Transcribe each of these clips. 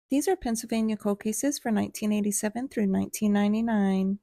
These are Pennsylvania cold cases for 1987 through 1999.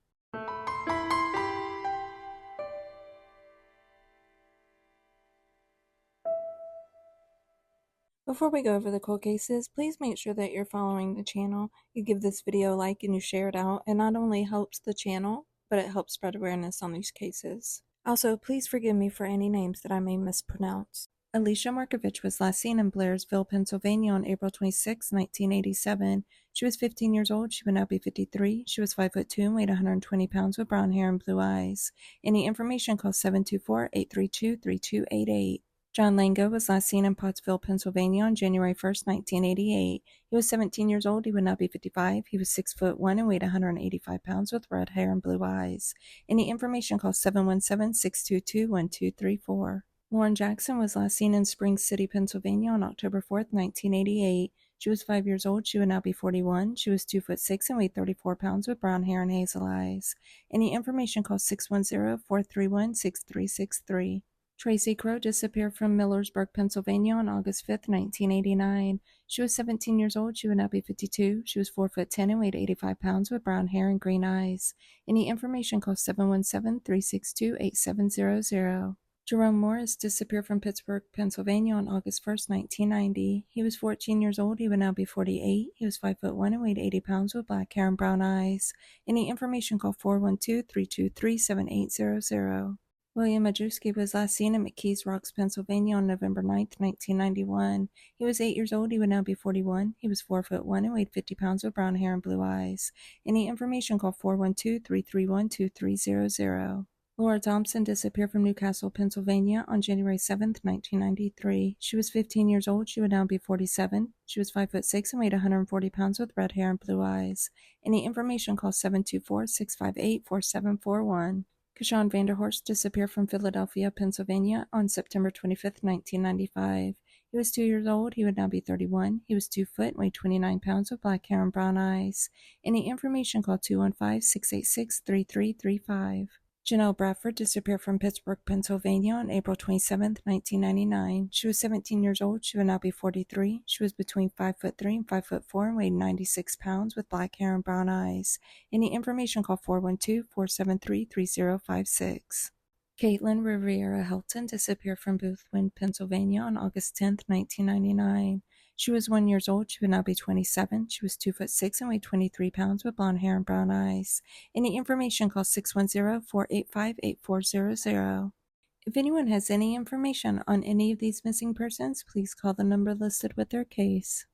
Before we go over the cold cases, please make sure that you're following the channel. You give this video a like and you share it out. It not only helps the channel, but it helps spread awareness on these cases. Also, please forgive me for any names that I may mispronounce. Alicia Markovich was last seen in Blairsville, Pennsylvania on April 26, 1987. She was 15 years old. She would now be 53. She was 5'2" and weighed 120 pounds with brown hair and blue eyes. Any information, call 724-832-3288. John Lango was last seen in Pottsville, Pennsylvania on January 1st, 1988. He was 17 years old. He would now be 55. He was 6'1" and weighed 185 pounds with red hair and blue eyes. Any information, call 717-622-1234. Lauren Jackson was last seen in Spring City, Pennsylvania on October 4th, 1988. She was 5 years old. She would now be 41. She was 2'6" and weighed 34 pounds with brown hair and hazel eyes. Any information, call 610-431-6363. Tracy Crow disappeared from Millersburg, Pennsylvania on August 5th, 1989. She was 17 years old. She would now be 52. She was 4'10" and weighed 85 pounds with brown hair and green eyes. Any information, call 717-362-8700. Jerome Morris disappeared from Pittsburgh, Pennsylvania on August 1st, 1990. He was 14 years old. He would now be 48. He was 5'1" and weighed 80 pounds with black hair and brown eyes. Any information, call 412-323-7800. William Majewski was last seen in McKees Rocks, Pennsylvania on November 9th, 1991. He was 8 years old. He would now be 41. He was 4'1" and weighed 50 pounds with brown hair and blue eyes. Any information, call 412-331-2300. Laura Thompson disappeared from Newcastle, Pennsylvania on January 7th, 1993. She was 15 years old. She would now be 47. She was 5'6" and weighed 140 pounds with red hair and blue eyes. Any information, call 724-658-4741. Kashawn Vanderhorst disappeared from Philadelphia, Pennsylvania on September 25th, 1995. He was 2 years old. He would now be 31. He was 2 foot and weighed 29 pounds with black hair and brown eyes. Any information, call 215-686-3335. Janelle Bradford disappeared from Pittsburgh, Pennsylvania on April 27, 1999. She was 17 years old. She would now be 43. She was between 5'3" and 5'4" and weighed 96 pounds with black hair and brown eyes. Any information, call 412-473-3056. Caitlin Riviera Helton disappeared from Boothwyn, Pennsylvania on August 10, 1999. She was 1 year old. She would now be 27. She was 2'6" and weighed 23 pounds with blonde hair and brown eyes. Any information, call 610-485-8400. If anyone has any information on any of these missing persons, please call the number listed with their case.